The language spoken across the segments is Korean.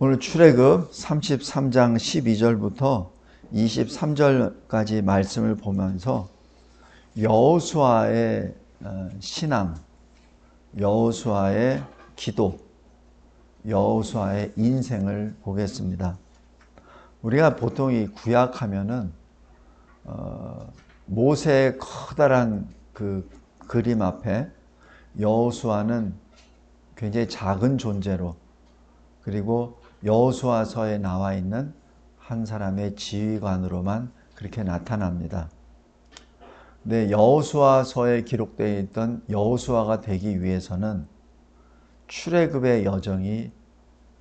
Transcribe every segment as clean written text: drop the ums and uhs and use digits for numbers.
오늘 출애굽 33장 12절부터 23절까지 말씀을 보면서 여호수아의 신앙, 여호수아의 기도, 여호수아의 인생을 보겠습니다. 우리가 보통 이 구약하면은 모세의 커다란 그 그림 앞에 여호수아는 굉장히 작은 존재로, 그리고 여호수아서에 나와 있는 한 사람의 지휘관으로만 그렇게 나타납니다. 근데 여호수아서에 기록되어 있던 여호수아가 되기 위해서는 출애굽의 여정이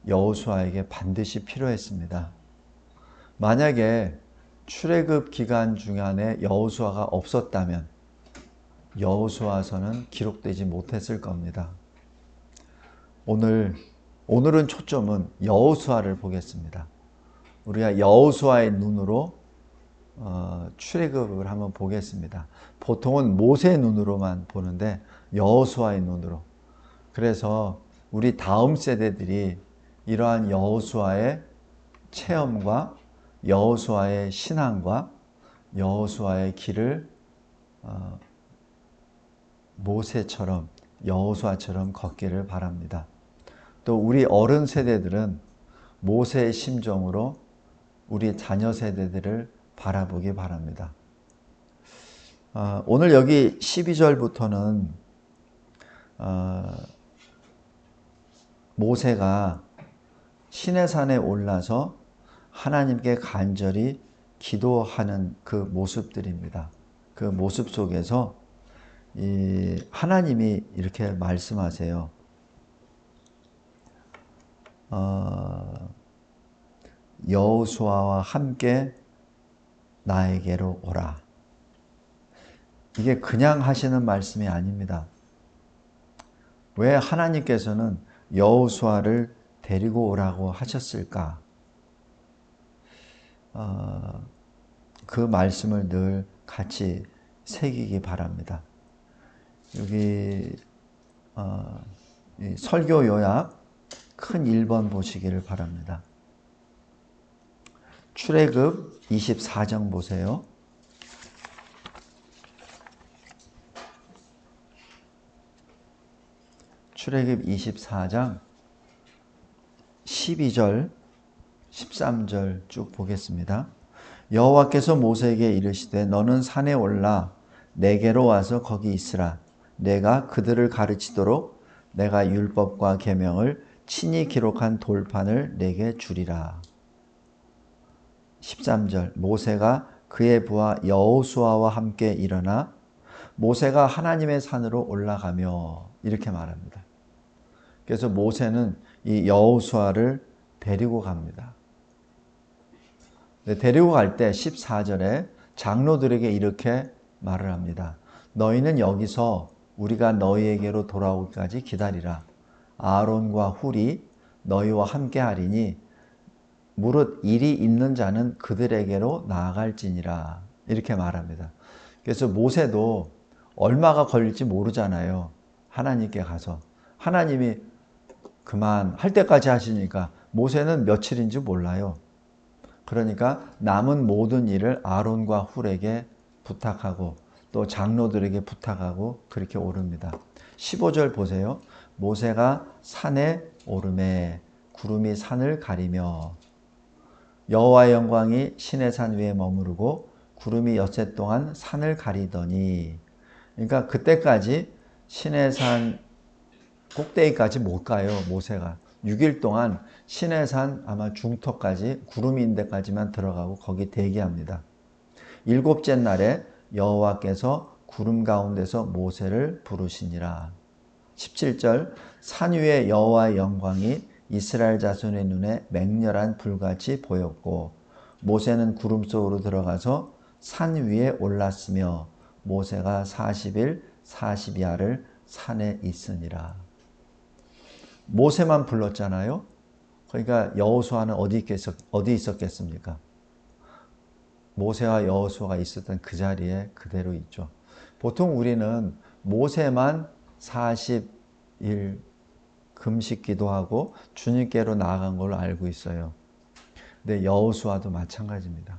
여호수아에게 반드시 필요했습니다. 만약에 출애굽 기간 중간에 여호수아가 없었다면 여호수아서는 기록되지 못했을 겁니다. 오늘은 초점은 여호수아를 보겠습니다. 우리가 여호수아의 눈으로 출애굽을 한번 보겠습니다. 보통은 모세의 눈으로만 보는데 여호수아의 눈으로. 그래서 우리 다음 세대들이 이러한 여호수아의 체험과 여호수아의 신앙과 여호수아의 길을 모세처럼, 여호수아처럼 걷기를 바랍니다. 또 우리 어른 세대들은 모세의 심정으로 우리 자녀 세대들을 바라보기 바랍니다. 오늘 여기 12절부터는 모세가 시내산에 올라서 하나님께 간절히 기도하는 그 모습들입니다. 그 모습 속에서 하나님이 이렇게 말씀하세요. 여호수아와 함께 나에게로 오라. 이게 그냥 하시는 말씀이 아닙니다. 왜 하나님께서는 여호수아를 데리고 오라고 하셨을까? 그 말씀을 늘 같이 새기기 바랍니다. 여기 설교 요약 큰 1번 보시기를 바랍니다. 출애굽 24장 보세요. 출애굽 24장 12절, 13절 쭉 보겠습니다. 여호와께서 모세에게 이르시되 너는 산에 올라 내게로 와서 거기 있으라. 내가 그들을 가르치도록 내가 율법과 계명을 친히 기록한 돌판을 내게 주리라. 13절 모세가 그의 부하 여호수아와 함께 일어나 모세가 하나님의 산으로 올라가며 이렇게 말합니다. 그래서 모세는 이 여호수아를 데리고 갑니다. 데리고 갈 때 14절에 장로들에게 이렇게 말을 합니다. 너희는 여기서 우리가 너희에게로 돌아오기까지 기다리라. 아론과 훌이 너희와 함께 하리니 무릇 일이 있는 자는 그들에게로 나아갈지니라. 이렇게 말합니다. 그래서 모세도 얼마가 걸릴지 모르잖아요. 하나님께 가서. 하나님이 그만할 때까지 하시니까 모세는 며칠인지 몰라요. 그러니까 남은 모든 일을 아론과 훌에게 부탁하고 또 장로들에게 부탁하고 그렇게 오릅니다. 15절 보세요. 모세가 산에 오르매 구름이 산을 가리며 여호와의 영광이 시내산 위에 머무르고 구름이 엿새 동안 산을 가리더니, 그러니까 그때까지 시내산 꼭대기까지 못 가요. 모세가 6일 동안 시내산 아마 중턱까지 구름이 있는 데까지만 들어가고 거기 대기합니다. 7째 날에 여호와께서 구름 가운데서 모세를 부르시니라. 17절 산 위에 여호와의 영광이 이스라엘 자손의 눈에 맹렬한 불같이 보였고 모세는 구름 속으로 들어가서 산 위에 올랐으며 모세가 40일 40야를 산에 있으니라. 모세만 불렀잖아요. 그러니까 여호수아는 어디 있었겠습니까? 모세와 여호수아가 있었던 그 자리에 그대로 있죠. 보통 우리는 모세만 40일 금식 기도하고 주님께로 나아간 걸로 알고 있어요. 근데 여호수아도 마찬가지입니다.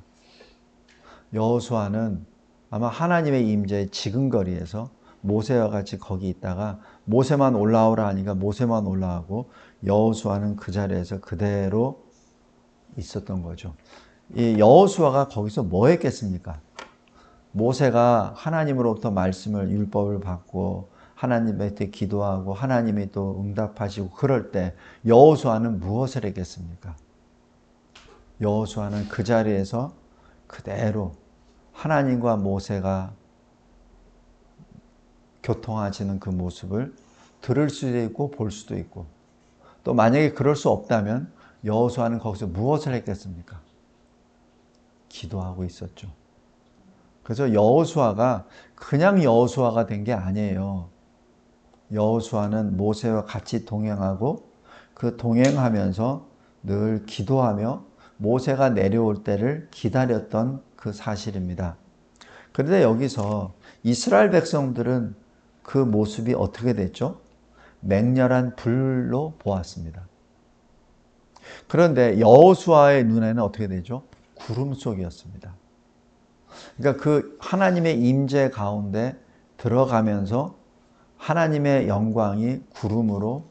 여호수아는 아마 하나님의 임재의 지근거리에서 모세와 같이 거기 있다가 모세만 올라오라 하니까 모세만 올라가고 여호수아는 그 자리에서 그대로 있었던 거죠. 이 여호수아가 거기서 뭐 했겠습니까? 모세가 하나님으로부터 말씀을 율법을 받고 하나님한테 기도하고 하나님이 또 응답하시고 그럴 때 여호수아는 무엇을 했겠습니까? 여호수아는 그 자리에서 그대로 하나님과 모세가 교통하시는 그 모습을 들을 수도 있고 볼 수도 있고 또 만약에 그럴 수 없다면 여호수아는 거기서 무엇을 했겠습니까? 기도하고 있었죠. 그래서 여호수아가 그냥 여호수아가 된 게 아니에요. 여호수아는 모세와 같이 동행하고 그 동행하면서 늘 기도하며 모세가 내려올 때를 기다렸던 그 사실입니다. 그런데 여기서 이스라엘 백성들은 그 모습이 어떻게 됐죠? 맹렬한 불로 보았습니다. 그런데 여호수아의 눈에는 어떻게 되죠? 구름 속이었습니다. 그러니까 그 하나님의 임재 가운데 들어가면서 하나님의 영광이 구름으로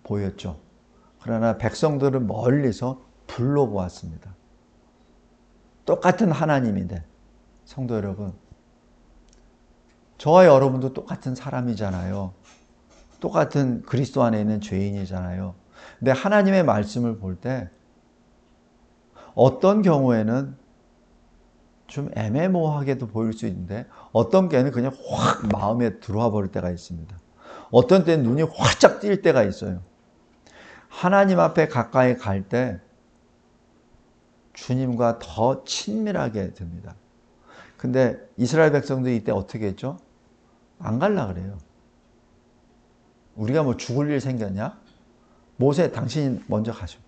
보였죠. 그러나 백성들은 멀리서 불로 보았습니다. 똑같은 하나님인데 성도 여러분, 저와 여러분도 똑같은 사람이잖아요. 똑같은 그리스도 안에 있는 죄인이잖아요. 근데 하나님의 말씀을 볼 때 어떤 경우에는 좀 애매모호하게도 보일 수 있는데 어떤 때는 그냥 확 마음에 들어와 버릴 때가 있습니다. 어떤 때는 눈이 활짝 띌 때가 있어요. 하나님 앞에 가까이 갈 때 주님과 더 친밀하게 됩니다. 근데 이스라엘 백성들이 이때 어떻게 했죠? 안 갈라 그래요. 우리가 뭐 죽을 일 생겼냐? 모세 당신이 먼저 가셔.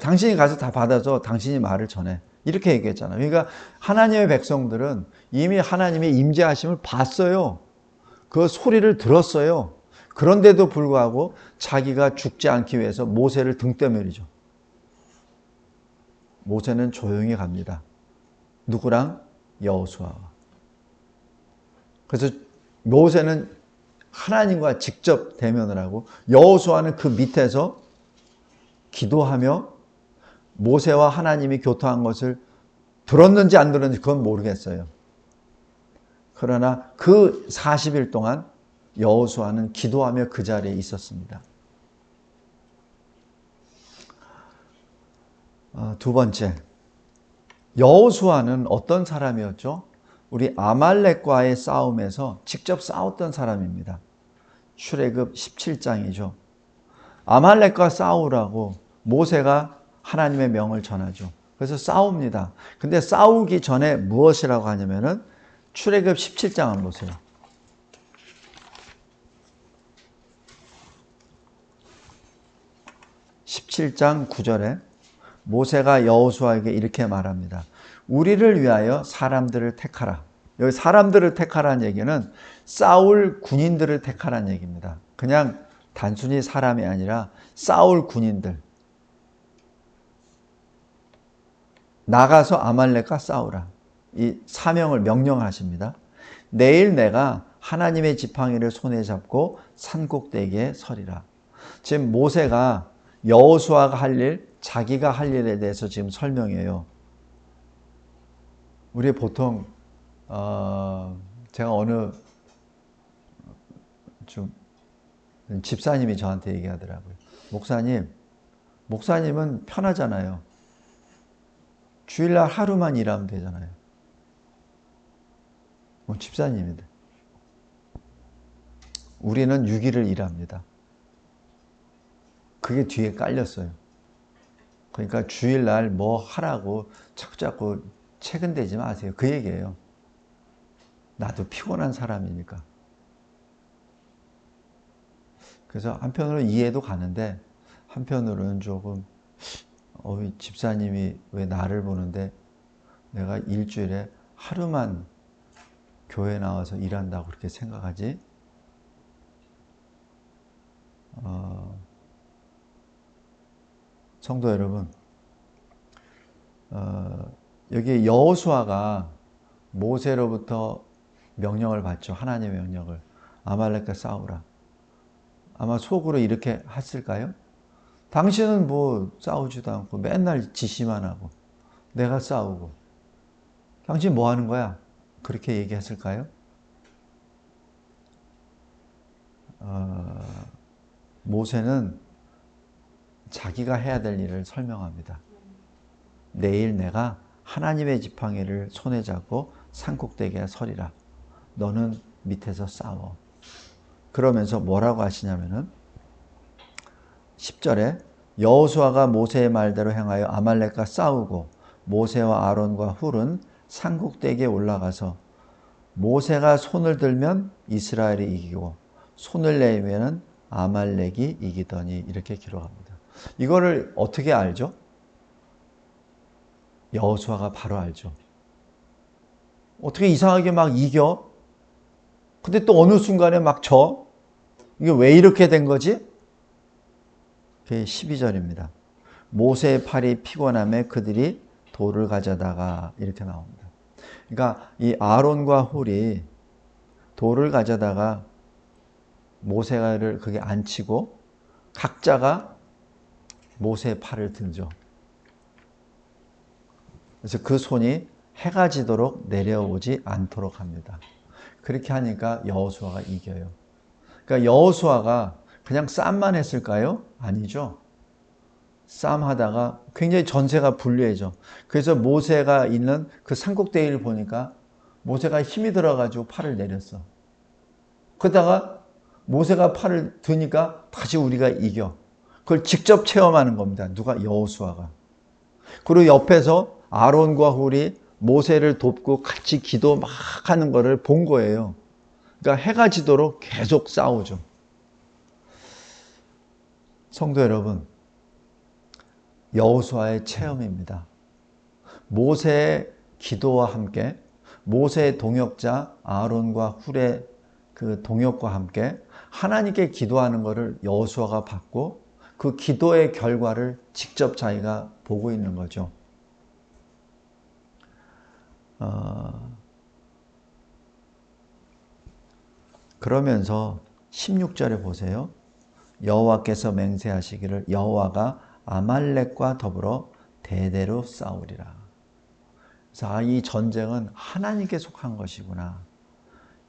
당신이 가서 다 받아서 당신이 말을 전해. 이렇게 얘기했잖아요. 그러니까 하나님의 백성들은 이미 하나님의 임재하심을 봤어요. 그 소리를 들었어요. 그런데도 불구하고 자기가 죽지 않기 위해서 모세를 등 떠밀이죠. 모세는 조용히 갑니다. 누구랑? 여호수아와. 그래서 모세는 하나님과 직접 대면을 하고 여호수아는 그 밑에서 기도하며 모세와 하나님이 교통한 것을 들었는지 안 들었는지 그건 모르겠어요. 그러나 그 40일 동안 여호수아는 기도하며 그 자리에 있었습니다. 두 번째, 여호수아는 어떤 사람이었죠? 우리 아말렉과의 싸움에서 직접 싸웠던 사람입니다. 출애굽 17장이죠. 아말렉과 싸우라고 모세가 하나님의 명을 전하죠. 그래서 싸웁니다. 근데 싸우기 전에 무엇이라고 하냐면은 출애굽 17장 한번 보세요. 17장 9절에 모세가 여호수아에게 이렇게 말합니다. 우리를 위하여 사람들을 택하라. 여기 사람들을 택하라는 얘기는 싸울 군인들을 택하라는 얘기입니다. 그냥 단순히 사람이 아니라 싸울 군인들. 나가서 아말렉과 싸우라. 이 사명을 명령하십니다. 내일 내가 하나님의 지팡이를 손에 잡고 산꼭대기에 서리라. 지금 모세가 여호수아가 할 일, 자기가 할 일에 대해서 지금 설명해요. 우리 보통 제가 어느 좀 집사님이 저한테 얘기하더라고요. 목사님은 편하잖아요. 주일날 하루만 일하면 되잖아요. 뭐 집사님인데. 우리는 6일을 일합니다. 그게 뒤에 깔렸어요. 그러니까 주일날 뭐 하라고 자꾸 체근대지 마세요. 그 얘기예요. 나도 피곤한 사람이니까. 그래서 한편으로는 이해도 가는데 한편으로는 조금 집사님이 왜 나를 보는데 내가 일주일에 하루만 교회 나와서 일한다고 그렇게 생각하지? 성도 여러분, 여기 여호수아가 모세로부터 명령을 받죠. 하나님의 명령을. 아말렉과 싸우라. 아마 속으로 이렇게 했을까요? 당신은 뭐 싸우지도 않고 맨날 지시만 하고 내가 싸우고 당신 뭐 하는 거야? 그렇게 얘기했을까요? 모세는 자기가 해야 될 일을 설명합니다. 내일 내가 하나님의 지팡이를 손에 잡고 산꼭대기에 서리라. 너는 밑에서 싸워. 그러면서 뭐라고 하시냐면은 10절에 여호수아가 모세의 말대로 행하여 아말렉과 싸우고 모세와 아론과 훌은 산꼭대기에 올라가서 모세가 손을 들면 이스라엘이 이기고 손을 내면은 아말렉이 이기더니 이렇게 기록합니다. 이거를 어떻게 알죠? 여호수아가 바로 알죠. 어떻게 이상하게 막 이겨? 근데 또 어느 순간에 막 져? 이게 왜 이렇게 된 거지? 그게 12절입니다. 모세의 팔이 피곤함에 그들이 돌을 가져다가 이렇게 나옵니다. 그러니까 이 아론과 훌이 돌을 가져다가 모세를 그게 안 치고 각자가 모세의 팔을 들죠. 그래서 그 손이 해가 지도록 내려오지 않도록 합니다. 그렇게 하니까 여호수아가 이겨요. 그러니까 여호수아가 그냥 싸움만 했을까요? 아니죠. 싸움하다가 굉장히 전세가 불리해져. 그래서 모세가 있는 그 산꼭대기를 보니까 모세가 힘이 들어가지고 팔을 내렸어. 그러다가 모세가 팔을 드니까 다시 우리가 이겨. 그걸 직접 체험하는 겁니다. 누가? 여호수아가. 그리고 옆에서 아론과 훌이 모세를 돕고 같이 기도 막 하는 거를 본 거예요. 그러니까 해가 지도록 계속 싸우죠. 성도 여러분, 여호수아의 체험입니다. 모세의 기도와 함께 모세의 동역자 아론과 훌의 그 동역과 함께 하나님께 기도하는 것을 여호수아가 봤고 그 기도의 결과를 직접 자기가 보고 있는 거죠. 그러면서 16절에 보세요. 여호와께서 맹세하시기를 여호와가 아말렉과 더불어 대대로 싸우리라. 그래서 이 전쟁은 하나님께 속한 것이구나.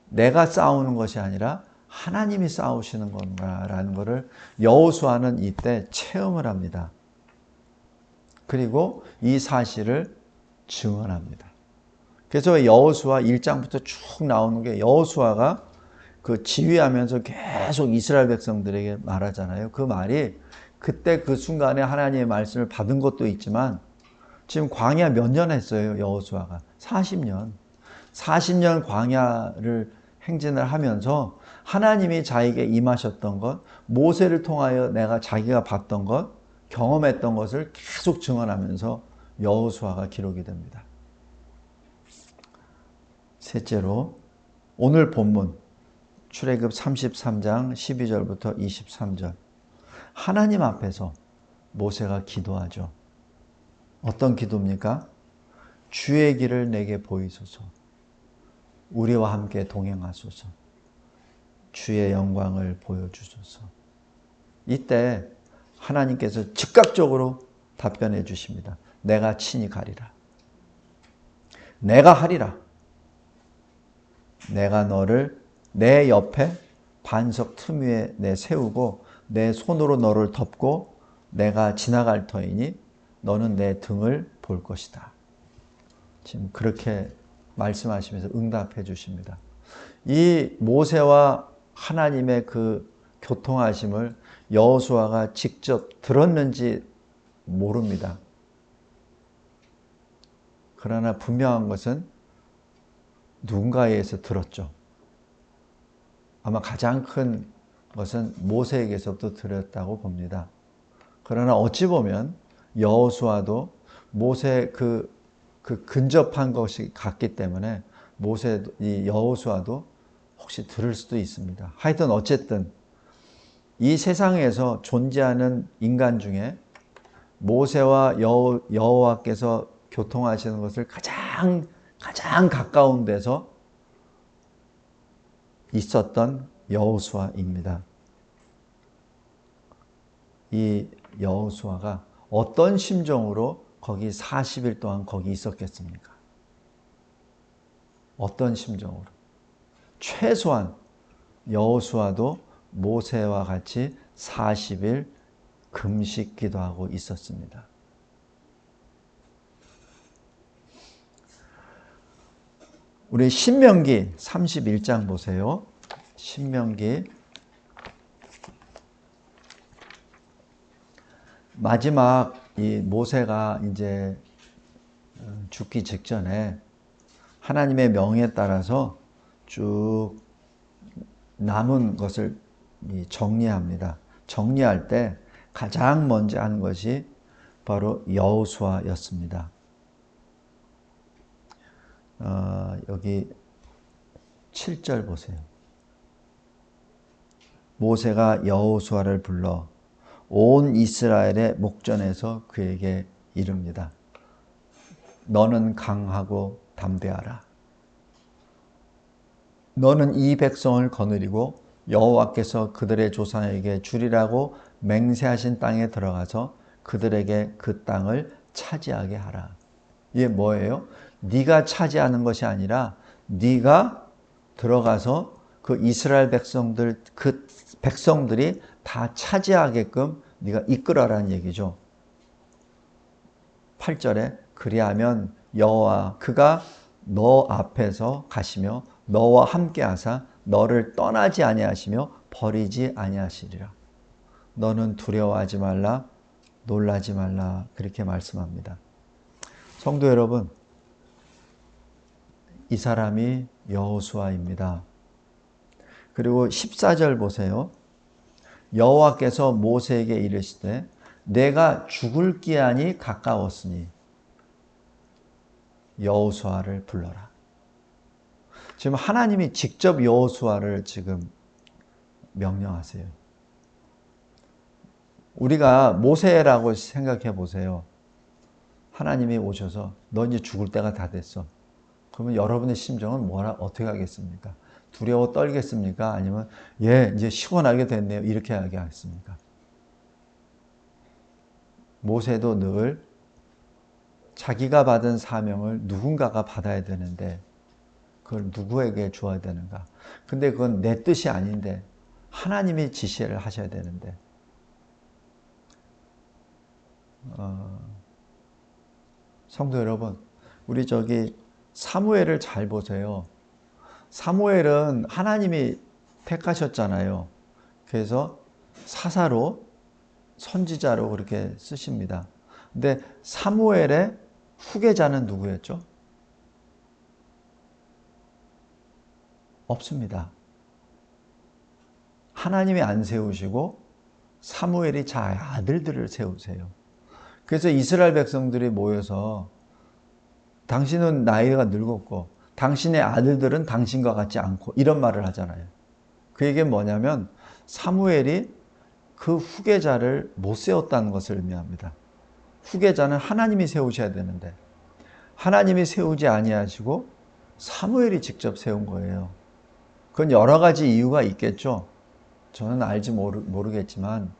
내가 싸우는 것이 아니라 하나님이 싸우시는 건가라는 것을 여호수아는 이때 체험을 합니다. 그리고 이 사실을 증언합니다. 그래서 여호수아 1장부터 쭉 나오는 게 여호수아가 그 지휘하면서 계속 이스라엘 백성들에게 말하잖아요. 그 말이 그때 그 순간에 하나님의 말씀을 받은 것도 있지만 지금 광야 몇 년 했어요, 여호수아가? 40년. 40년 광야를 행진을 하면서 하나님이 자기에게 임하셨던 것, 모세를 통하여 내가 자기가 봤던 것, 경험했던 것을 계속 증언하면서 여호수아가 기록이 됩니다. 셋째로 오늘 본문 출애굽 33장 12절부터 23절 하나님 앞에서 모세가 기도하죠. 어떤 기도입니까? 주의 길을 내게 보이소서. 우리와 함께 동행하소서. 주의 영광을 보여주소서. 이때 하나님께서 즉각적으로 답변해 주십니다. 내가 친히 가리라. 내가 하리라. 내가 너를 내 옆에 반석 틈 위에 내 세우고 내 손으로 너를 덮고 내가 지나갈 터이니 너는 내 등을 볼 것이다. 지금 그렇게 말씀하시면서 응답해 주십니다. 이 모세와 하나님의 그 교통하심을 여호수아가 직접 들었는지 모릅니다. 그러나 분명한 것은 누군가에게서 들었죠. 아마 가장 큰 것은 모세에게서부터 들었다고 봅니다. 그러나 어찌 보면 여호수아도 모세 그 근접한 것이 같기 때문에 이 여호수아도 혹시 들을 수도 있습니다. 하여튼 어쨌든 이 세상에서 존재하는 인간 중에 모세와 여호와께서 교통하시는 것을 가장 가까운 데서 있었던 여호수아입니다. 이 여호수아가 어떤 심정으로 거기 40일 동안 거기 있었겠습니까? 어떤 심정으로? 최소한 여호수아도 모세와 같이 40일 금식 기도하고 있었습니다. 우리 신명기 31장 보세요. 신명기 마지막 이 모세가 이제 죽기 직전에 하나님의 명에 따라서 쭉 남은 것을 정리합니다. 정리할 때 가장 먼저 하는 것이 바로 여호수아였습니다. 여기 7절 보세요. 모세가 여호수아를 불러 온 이스라엘의 목전에서 그에게 이릅니다. 너는 강하고 담대하라. 너는 이 백성을 거느리고 여호와께서 그들의 조상에게 주리라고 맹세하신 땅에 들어가서 그들에게 그 땅을 차지하게 하라. 이게 뭐예요? 네가 차지하는 것이 아니라 네가 들어가서 그 이스라엘 백성들, 그 백성들이 다 차지하게끔 네가 이끌어라는 얘기죠. 8절에 그리하면 여호와 그가 너 앞에서 가시며 너와 함께 하사 너를 떠나지 아니하시며 버리지 아니하시리라. 너는 두려워하지 말라, 놀라지 말라. 그렇게 말씀합니다. 성도 여러분, 이 사람이 여호수아입니다. 그리고 14절 보세요. 여호와께서 모세에게 이르시되 내가 죽을 기한이 가까웠으니 여호수아를 불러라. 지금 하나님이 직접 여호수아를 지금 명령하세요. 우리가 모세라고 생각해 보세요. 하나님이 오셔서 너 이제 죽을 때가 다 됐어. 그러면 여러분의 심정은 어떻게 하겠습니까? 두려워 떨겠습니까? 아니면 이제 시원하게 됐네요. 이렇게 하겠습니까? 모세도 늘 자기가 받은 사명을 누군가가 받아야 되는데 그걸 누구에게 주어야 되는가? 근데 그건 내 뜻이 아닌데 하나님이 지시를 하셔야 되는데 성도 여러분, 우리 사무엘을 잘 보세요. 사무엘은 하나님이 택하셨잖아요. 그래서 사사로 선지자로 그렇게 쓰십니다. 근데 사무엘의 후계자는 누구였죠? 없습니다. 하나님이 안 세우시고 사무엘이 자기 아들들을 세우세요. 그래서 이스라엘 백성들이 모여서 당신은 나이가 늙었고 당신의 아들들은 당신과 같지 않고 이런 말을 하잖아요. 그 얘기는 뭐냐면 사무엘이 그 후계자를 못 세웠다는 것을 의미합니다. 후계자는 하나님이 세우셔야 되는데 하나님이 세우지 아니하시고 사무엘이 직접 세운 거예요. 그건 여러 가지 이유가 있겠죠. 저는 알지 모르겠지만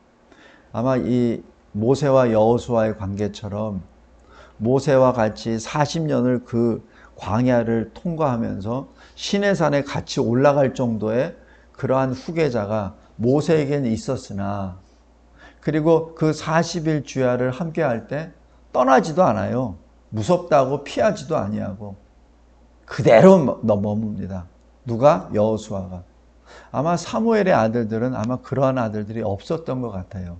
아마 이 모세와 여호수아의 관계처럼 모세와 같이 40년을 그 광야를 통과하면서 시내산에 같이 올라갈 정도의 그러한 후계자가 모세에게는 있었으나 그리고 그 40일 주야를 함께 할 때 떠나지도 않아요. 무섭다고 피하지도 아니하고 그대로 머뭅니다. 누가? 여호수아가. 아마 사무엘의 아들들은 아마 그러한 아들들이 없었던 것 같아요.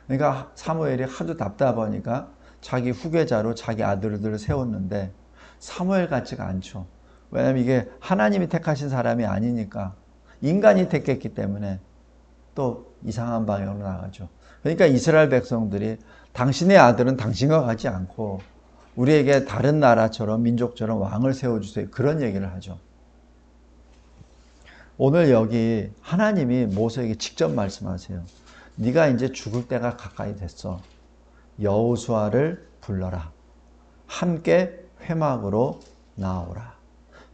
그러니까 사무엘이 하도 답답하니까 자기 후계자로 자기 아들들을 세웠는데 사무엘 같지가 않죠. 왜냐하면 이게 하나님이 택하신 사람이 아니니까 인간이 택했기 때문에 또 이상한 방향으로 나가죠. 그러니까 이스라엘 백성들이 당신의 아들은 당신과 같지 않고 우리에게 다른 나라처럼 민족처럼 왕을 세워주세요. 그런 얘기를 하죠. 오늘 여기 하나님이 모세에게 직접 말씀하세요. 네가 이제 죽을 때가 가까이 됐어. 여호수아를 불러라. 함께 회막으로 나오라.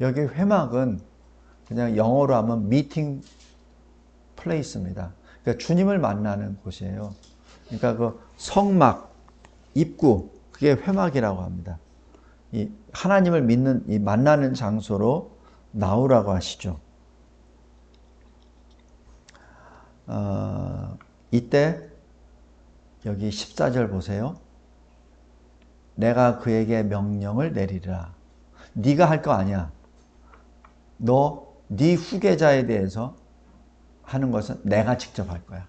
여기 회막은 그냥 영어로 하면 미팅 플레이스입니다. 그러니까 주님을 만나는 곳이에요. 그러니까 그 성막, 입구, 그게 회막이라고 합니다. 이 하나님을 믿는 이 만나는 장소로 나오라고 하시죠. 이때 여기 14절 보세요. 내가 그에게 명령을 내리리라. 네가 할 거 아니야. 네 후계자에 대해서 하는 것은 내가 직접 할 거야.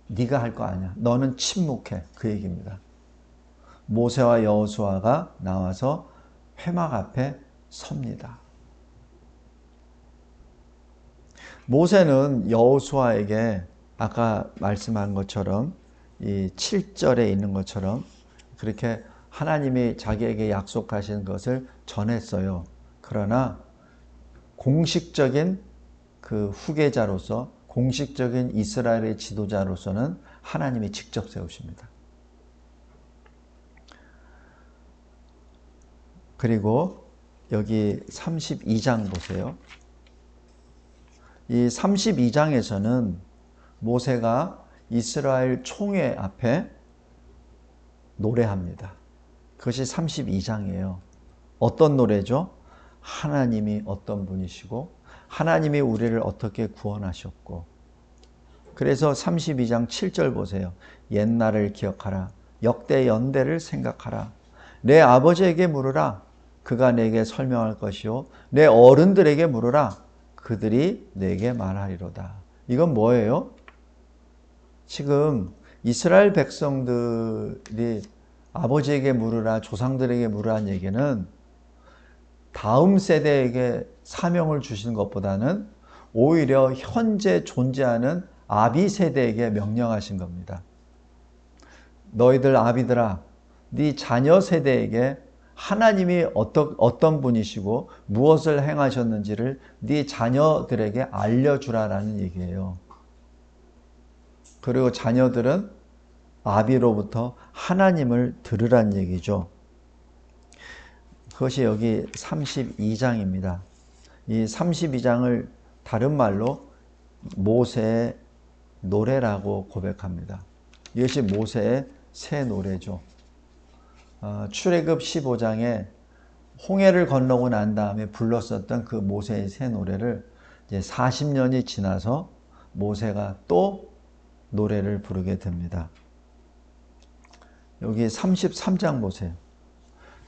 네가 할 거 아니야. 너는 침묵해. 그 얘기입니다. 모세와 여호수아가 나와서 회막 앞에 섭니다. 모세는 여호수아에게 아까 말씀한 것처럼 이 7절에 있는 것처럼 그렇게 하나님이 자기에게 약속하신 것을 전했어요. 그러나 공식적인 그 후계자로서 공식적인 이스라엘의 지도자로서는 하나님이 직접 세우십니다. 그리고 여기 32장 보세요. 이 32장에서는 모세가 이스라엘 총회 앞에 노래합니다. 그것이 32장이에요. 어떤 노래죠? 하나님이 어떤 분이시고 하나님이 우리를 어떻게 구원하셨고 그래서 32장 7절 보세요. 옛날을 기억하라. 역대 연대를 생각하라. 내 아버지에게 물으라. 그가 내게 설명할 것이요. 내 어른들에게 물으라. 그들이 내게 말하리로다. 이건 뭐예요? 지금 이스라엘 백성들이 아버지에게 물으라, 조상들에게 물으라는 얘기는 다음 세대에게 사명을 주신 것보다는 오히려 현재 존재하는 아비 세대에게 명령하신 겁니다. 너희들 아비들아, 네 자녀 세대에게 하나님이 어떤 분이시고 무엇을 행하셨는지를 네 자녀들에게 알려주라라는 얘기예요. 그리고 자녀들은 아비로부터 하나님을 들으란 얘기죠. 그것이 여기 32장입니다. 이 32장을 다른 말로 모세의 노래라고 고백합니다. 이것이 모세의 새 노래죠. 출애굽 15장에 홍해를 건너고 난 다음에 불렀었던 그 모세의 새 노래를 이제 40년이 지나서 모세가 또 노래를 부르게 됩니다. 여기 33장 보세요.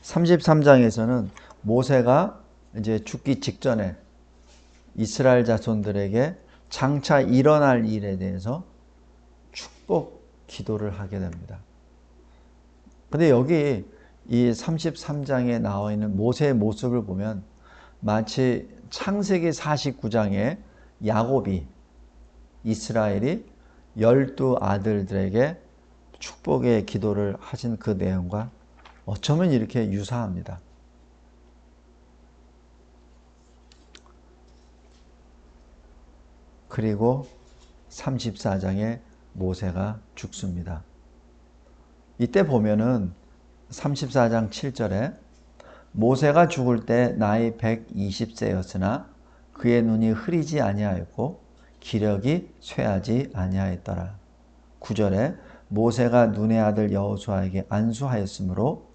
33장에서는 모세가 이제 죽기 직전에 이스라엘 자손들에게 장차 일어날 일에 대해서 축복 기도를 하게 됩니다. 근데 여기 이 33장에 나와 있는 모세의 모습을 보면 마치 창세기 49장에 야곱이 이스라엘이 12 아들들에게 축복의 기도를 하신 그 내용과 어쩌면 이렇게 유사합니다. 그리고 34장에 모세가 죽습니다. 이때 보면은 34장 7절에 모세가 죽을 때 나이 120세였으나 그의 눈이 흐리지 아니하였고 기력이 쇠하지 아니하였더라. 9절에 모세가 눈의 아들 여호수아에게 안수하였으므로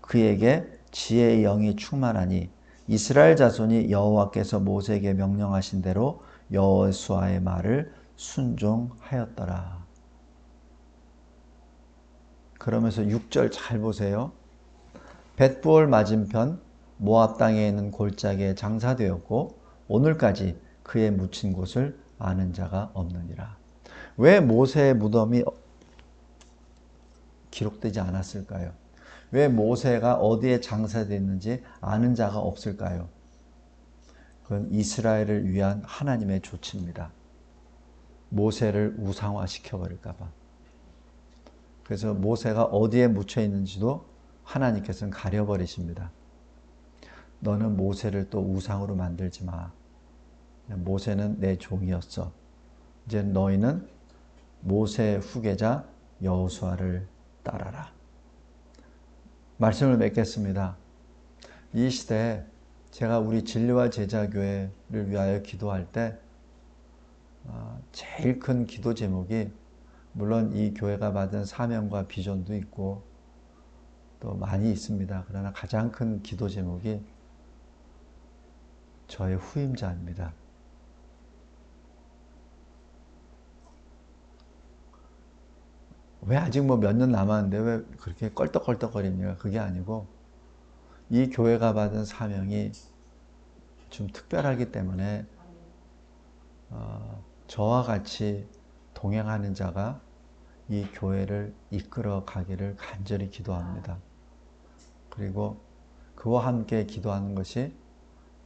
그에게 지혜의 영이 충만하니 이스라엘 자손이 여호와께서 모세에게 명령하신 대로 여호수아의 말을 순종하였더라. 그러면서 6절 잘 보세요. 벳부올 맞은편 모압 땅에 있는 골짜기에 장사되었고 오늘까지 그의 묻힌 곳을 아는 자가 없느니라. 왜 모세의 무덤이 기록되지 않았을까요? 왜 모세가 어디에 장사됐는지 아는 자가 없을까요? 그건 이스라엘을 위한 하나님의 조치입니다. 모세를 우상화시켜 버릴까 봐. 그래서 모세가 어디에 묻혀 있는지도 하나님께서는 가려버리십니다. 너는 모세를 또 우상으로 만들지 마. 모세는 내 종이었어. 이제 너희는 모세 후계자 여호수아를 따라라. 말씀을 맺겠습니다. 이 시대에 제가 우리 진리와 제자교회를 위하여 기도할 때 제일 큰 기도 제목이, 물론 이 교회가 받은 사명과 비전도 있고 또 많이 있습니다. 그러나 가장 큰 기도 제목이 저의 후임자입니다. 왜 아직 뭐 몇 년 남았는데 왜 그렇게 껄떡껄떡거립니까? 그게 아니고 이 교회가 받은 사명이 좀 특별하기 때문에 저와 같이 동행하는 자가 이 교회를 이끌어 가기를 간절히 기도합니다. 그리고 그와 함께 기도하는 것이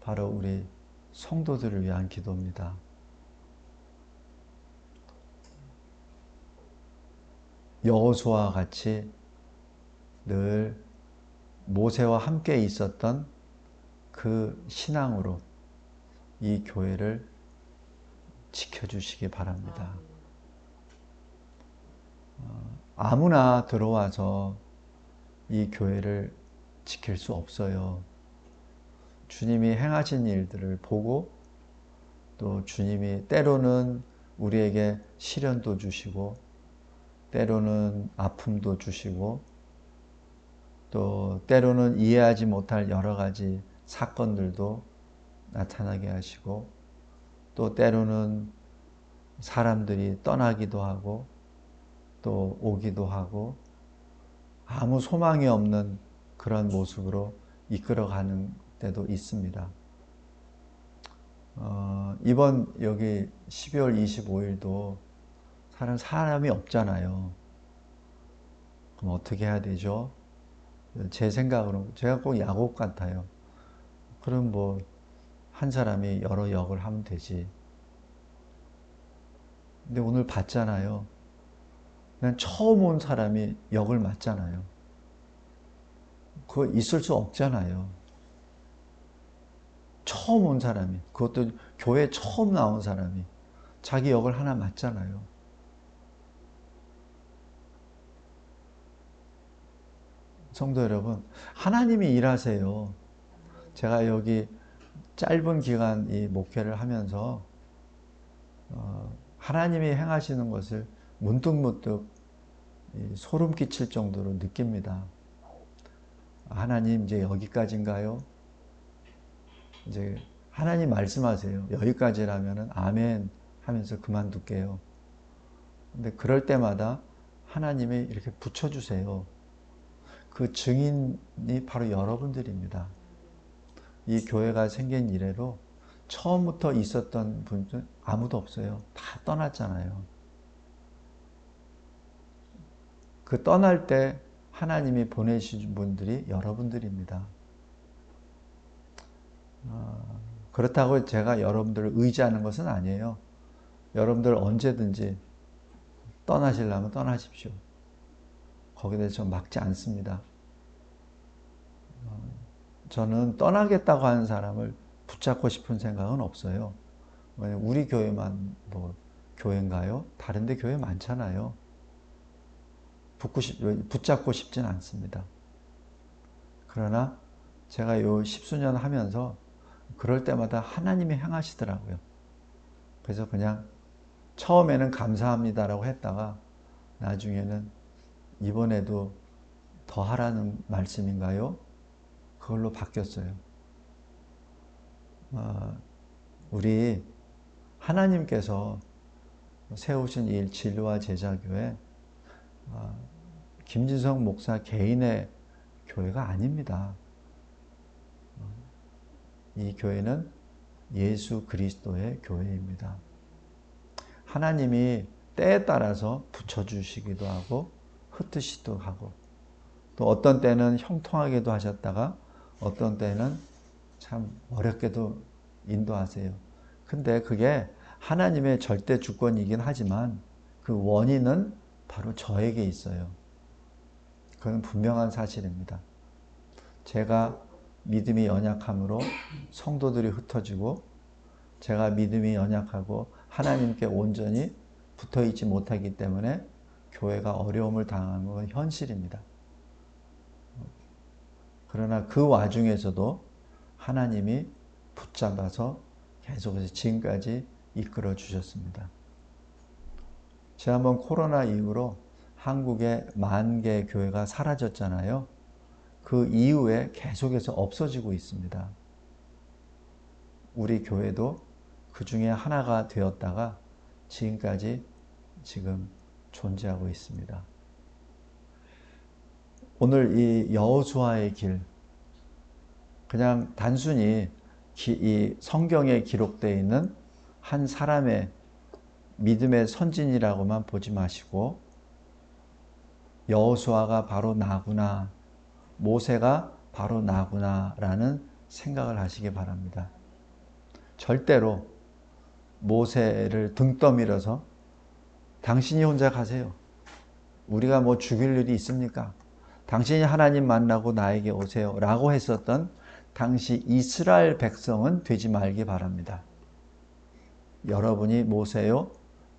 바로 우리 성도들을 위한 기도입니다. 여호수아와 같이 늘 모세와 함께 있었던 그 신앙으로 이 교회를 지켜주시기 바랍니다. 아무나 들어와서 이 교회를 지킬 수 없어요. 주님이 행하신 일들을 보고 또 주님이 때로는 우리에게 시련도 주시고 때로는 아픔도 주시고 또 때로는 이해하지 못할 여러 가지 사건들도 나타나게 하시고 또 때로는 사람들이 떠나기도 하고 또 오기도 하고 아무 소망이 없는 그런 모습으로 이끌어가는 때도 있습니다. 이번 여기 12월 25일도 사람이 없잖아요. 그럼 어떻게 해야 되죠? 제 생각으로는 제가 꼭 야곱 같아요. 그럼 뭐 한 사람이 여러 역을 하면 되지. 근데 오늘 봤잖아요. 그냥 처음 온 사람이 역을 맡잖아요. 그거 있을 수 없잖아요. 처음 온 사람이, 그것도 교회 처음 나온 사람이 자기 역을 하나 맡잖아요. 성도 여러분, 하나님이 일하세요. 제가 여기 짧은 기간 이 목회를 하면서 하나님이 행하시는 것을 문득문득 소름 끼칠 정도로 느낍니다. 하나님 이제 여기까지인가요? 이제 하나님 말씀하세요. 여기까지라면은 아멘 하면서 그만둘게요. 근데 그럴 때마다 하나님이 이렇게 붙여주세요. 그 증인이 바로 여러분들입니다. 이 교회가 생긴 이래로 처음부터 있었던 분들 아무도 없어요. 다 떠났잖아요. 그 떠날 때 하나님이 보내신 분들이 여러분들입니다. 그렇다고 제가 여러분들을 의지하는 것은 아니에요. 여러분들 언제든지 떠나시려면 떠나십시오. 거기에 대해서 막지 않습니다. 저는 떠나겠다고 하는 사람을 붙잡고 싶은 생각은 없어요. 우리 교회만 뭐 교회인가요? 다른 데 교회 많잖아요. 붙잡고 싶진 않습니다. 그러나 제가 요 십수년 하면서 그럴 때마다 하나님이 행하시더라고요. 그래서 그냥 처음에는 감사합니다라고 했다가 나중에는 이번에도 더 하라는 말씀인가요? 그걸로 바뀌었어요. 우리 하나님께서 세우신 일 진리와 제자교회, 김진성 목사 개인의 교회가 아닙니다. 이 교회는 예수 그리스도의 교회입니다. 하나님이 때에 따라서 붙여주시기도 하고 흩으시기도 하고 또 어떤 때는 형통하게도 하셨다가 어떤 때는 참 어렵게도 인도하세요. 근데 그게 하나님의 절대 주권이긴 하지만 그 원인은 바로 저에게 있어요. 그건 분명한 사실입니다. 제가 믿음이 연약함으로 성도들이 흩어지고 제가 믿음이 연약하고 하나님께 온전히 붙어있지 못하기 때문에 교회가 어려움을 당하는 건 현실입니다. 그러나 그 와중에서도 하나님이 붙잡아서 계속해서 지금까지 이끌어 주셨습니다. 지난번 코로나 이후로 한국의 10,000개 교회가 사라졌잖아요. 그 이후에 계속해서 없어지고 있습니다. 우리 교회도 그 중에 하나가 되었다가 지금까지 지금 존재하고 있습니다. 오늘 이 여호수아의 길, 그냥 단순히 이 성경에 기록되어 있는 한 사람의 믿음의 선진이라고만 보지 마시고 여호수아가 바로 나구나, 모세가 바로 나구나 라는 생각을 하시기 바랍니다. 절대로 모세를 등 떠밀어서 당신이 혼자 가세요. 우리가 뭐 죽일 일이 있습니까? 당신이 하나님 만나고 나에게 오세요 라고 했었던 당시 이스라엘 백성은 되지 말기 바랍니다. 여러분이 모세요,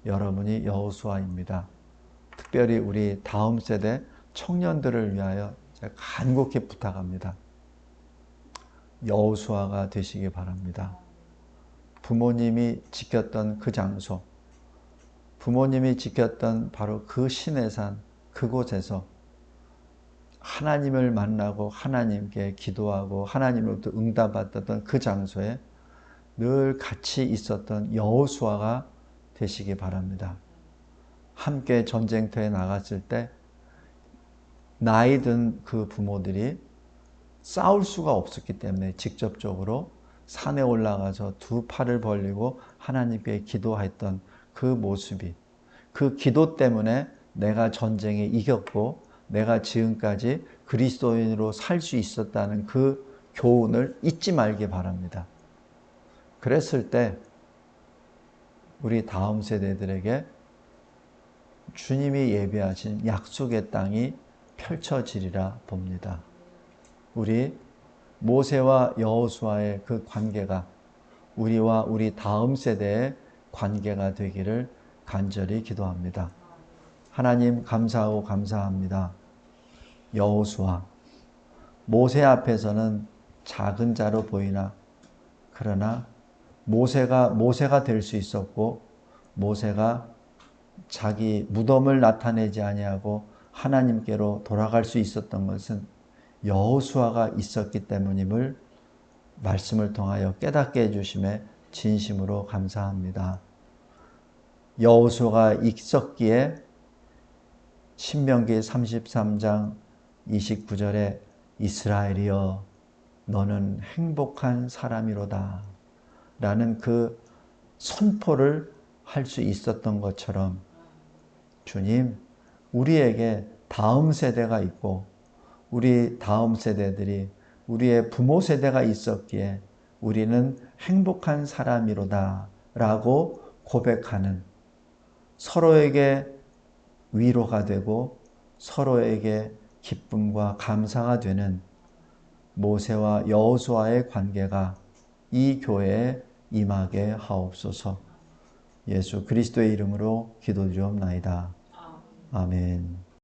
여러분이 여호수아입니다. 특별히 우리 다음 세대 청년들을 위하여 제가 간곡히 부탁합니다. 여호수아가 되시기 바랍니다. 부모님이 지켰던 그 장소, 부모님이 지켰던 바로 그 시내산 그곳에서 하나님을 만나고 하나님께 기도하고 하나님으로부터 응답받았던 그 장소에 늘 같이 있었던 여호수아가 되시기 바랍니다. 함께 전쟁터에 나갔을 때 나이 든 그 부모들이 싸울 수가 없었기 때문에 직접적으로 산에 올라가서 두 팔을 벌리고 하나님께 기도했던 그 모습이, 그 기도 때문에 내가 전쟁에 이겼고 내가 지금까지 그리스도인으로 살 수 있었다는 그 교훈을 잊지 말기 바랍니다. 그랬을 때 우리 다음 세대들에게 주님이 예비하신 약속의 땅이 펼쳐지리라 봅니다. 우리 모세와 여호수아의 그 관계가 우리와 우리 다음 세대의 관계가 되기를 간절히 기도합니다. 하나님 감사하고 감사합니다. 여호수아, 모세 앞에서는 작은 자로 보이나 그러나 모세가 될 수 있었고 모세가 자기 무덤을 나타내지 아니하고 하나님께로 돌아갈 수 있었던 것은 여호수아가 있었기 때문임을 말씀을 통하여 깨닫게 해주심에 진심으로 감사합니다. 여호수아가 있었기에 신명기 33장 29절에 이스라엘이여 너는 행복한 사람이로다 라는 그 선포를 할 수 있었던 것처럼 주님, 우리에게 다음 세대가 있고 우리 다음 세대들이 우리의 부모 세대가 있었기에 우리는 행복한 사람이로다 라고 고백하는, 서로에게 위로가 되고 서로에게 기쁨과 감사가 되는 모세와 여호수아의 관계가 이 교회에 임하게 하옵소서. 예수 그리스도의 이름으로 기도드리옵나이다. 아멘.